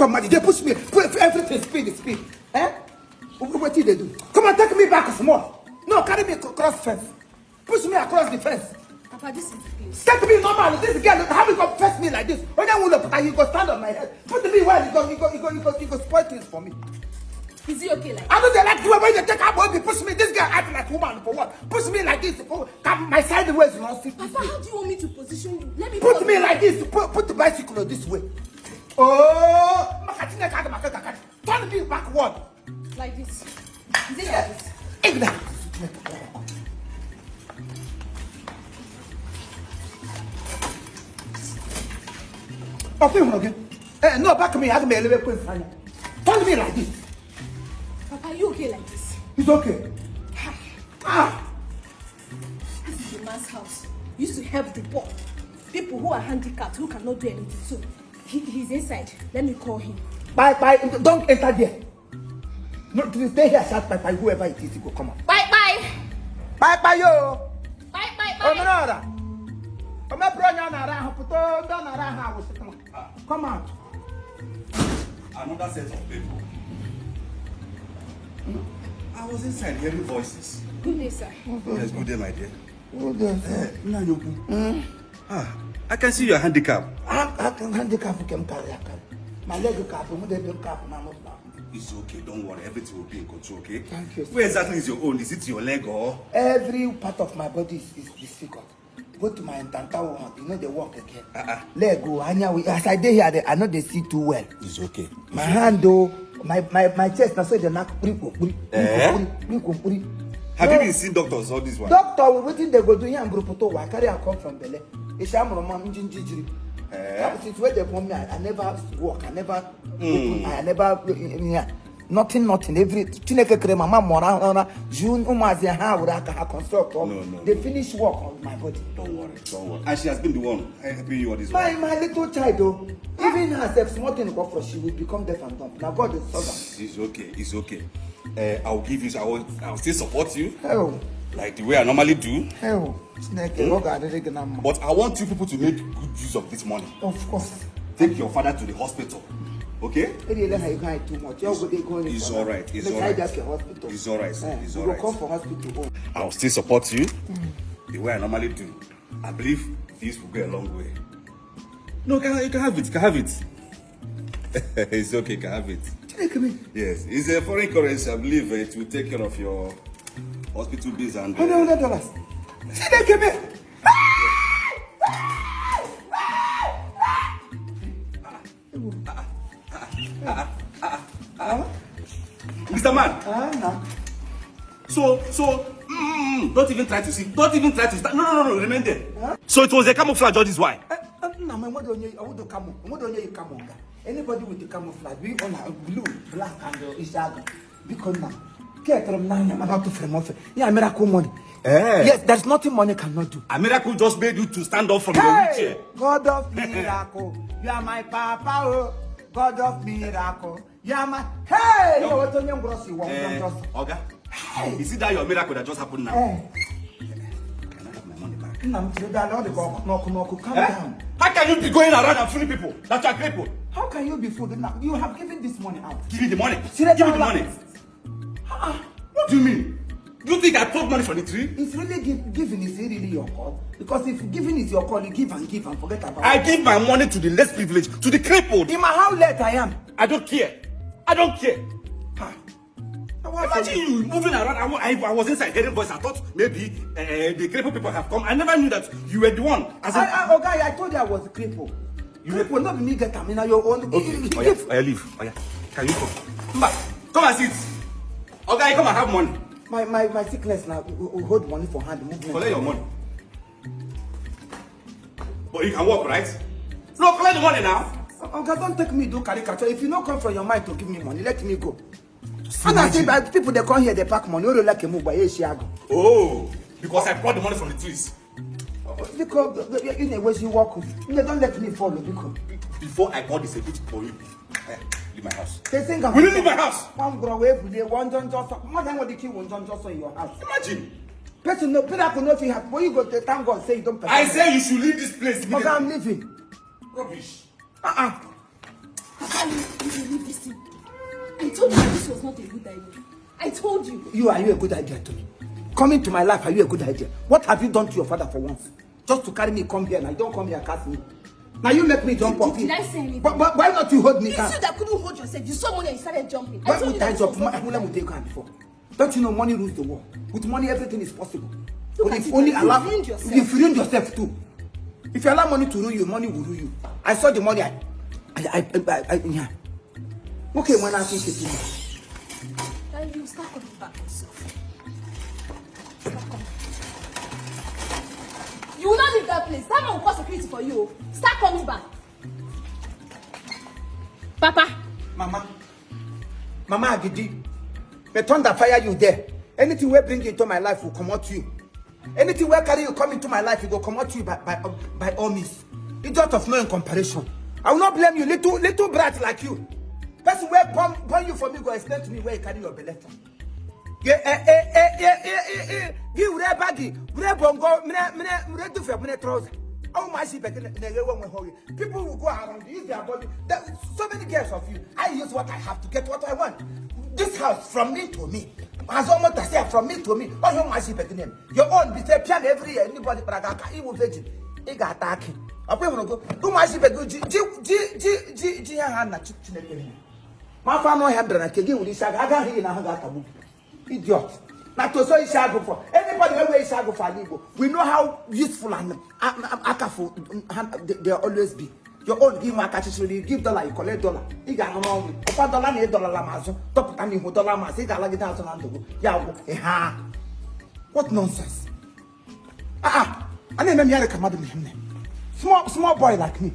come Maggi. They push me. Put everything speed. Eh? What did they do? Come on, take me back small. No, carry me across fence. Push me across the fence. Papa, this is the place. Take me normal. This girl, how you go press me like this? When I will look, you go stand on my head. Put me where you go spoil things for me. Is he okay like I don't like the way when you take out baby, push me. This girl act like woman for what? Push me like this. My sideways not sit. Papa, how do you want me to position you? Let me put me like this. Put the bicycle this way. Oh, turn me backward. Like this. Is it like this? Okay. No, back me. I'm a little bit. Turn me like this. Papa, are you okay like this? It's okay. This is a man's house. He used to help the poor. People who are handicapped, who cannot do anything. So, he's inside. Let me call him. Bye. Don't enter there. No, stay here, shout bye, whoever it is, you go come on. Bye. Bye, yo. Bye. Oh, no. Come out. Another set of people. I was inside hearing voices. Good day, sir. Yes, good day, my dear. Good day, I can see you're handicapped. I'm handicapped. My leg cap. It's okay, don't worry. Everything will be in control, okay? Thank you. Where exactly is your own? Is it your leg or? Every part of my body is disfigured. Go to my entanta one, they walk again. Leg go, as I dey here, I know they see too well. It's okay. My hand though, my chest, I say the knock. Have you been seeing doctors all this while? Doctor, wetin they go do here and group I carry a come from Bele. It's a mama injinjiri. Since where they come me, I never walk, I never open, I never nothing. Every Chineke kere mama mora June umazia ha uraka construct. No. They finish work on my body. Don't worry. And she has been the one helping you all this while. My little child though, even herself, small thing go for she will become deaf and dumb. Now God is sovereign. It's okay. I'll give you. I'll still support you. Hell. Like the way I normally do. Hell. But I want you people to make good use of this money. Of course. Take your father to the hospital. Okay? It's all right. It's all right. Come for hospital. I'll still support you the way I normally do. I believe this will go a long way. No, you can have it. It's okay, you can have it. Yes, it's a foreign currency. I believe it will take care of your hospital bills and $100. Mr. Man. No. So, don't even try to see. Don't even try to start. No, remain there. So it was a camouflage, all this why? Anybody with the camouflage, we all are blue, black, and Ishaga. Because now, I'm about to frame off. Yeah, miracle money. Yes, there's nothing money cannot do. A miracle just made you to stand up from your wheelchair. God of miracle, you are my papa. Oh. God of miracle, you are my. Hey, you want to Oga, is it that your miracle that just happened now? Can I have my money back? Calm down. How can you be going around and fooling people that are people? How can you be fooled now? You have given this money out. Give me the money. Give me the money. What do you mean? You think I took money from the tree? It's really giving is really your call. Because if giving is your call, you give and forget about it. I give my money to the less privileged, to the crippled. Imagine how late I am. I don't care. Imagine you moving around. I was inside hearing voice. I thought maybe the crippled people have come. I never knew that you were the one. I told you I was a cripple. You will not be me get me now your own. Okay. I leave. Can you come? Come and sit. Okay, come and have money. My sickness now will hold money for hand movement. Collect your money. But you can walk, right? No, collect the money now. Okay, don't take me do caricature. If you don't come from your mind to give me money, let me go. And I say that people they come here, they pack money. You like a move by Oh, because I brought the money from the trees. Because in a way you walk, they don't let me follow. Because before I got this a bit for you. Leave my house. They think will you leave my house? One grow away every day, one John Johnson. More than what the kid one John Johnson in your house. Imagine. Person no, people could not have. When you go to thank God, say you don't. I say you should leave this place. Okay, I'm leaving. Rubbish. you leave this thing. I told you that this was not a good idea. I told you. Are you a good idea to me? Coming to my life, are you a good idea? What have you done to your father for once? Just to carry me, come here, and I don't come here and cast me. Now you make me jump off. Did I say anything? But why not you hold me? You that couldn't hold yourself. You saw money and you started jumping. Why would I jump? Before? Don't you know money rules the world? With money, everything is possible. But if only allow, you've ruined yourself too. If you allow money to ruin you, money will ruin you. I saw the money. Yeah. Okay, when I think it's then you start coming back yourself. Start coming. You will not leave that place. That man will call security for you. Start coming back. Papa. Mama Agidi, may thunder fire you there. Anything we bring into my life will come out to you. Anything we carry you come into my life, it will come out to you by all means. It's out of no comparison. I will not blame you, little brat like you. Person where born you for me, go explain to me where you carry your belly from. Give red baggy, red bongo, red to fair trouser. Oh my ship, people will go around, use their body. So many girls of you. I use what I have to get what I want. This house from me to me. As almost I say from me to me. Oh, you my ship again. Your own be piano every year. Anybody bragaka, evil virgin. He got attacking. I pray when I go. Who my ship go? G Hannah chicken. My family have done a kid with this. I got here in a hagatabu. Idiot. Not to say shago for anybody always shago for Igbo. We know how useful and akafo they always be. Your own give market you give dollar, you collect dollar. You got no money. $1 $8 lamazo. Top time you $1 mas. You got like it out on the yeah. What nonsense? I never marry a madam. Small boy like me.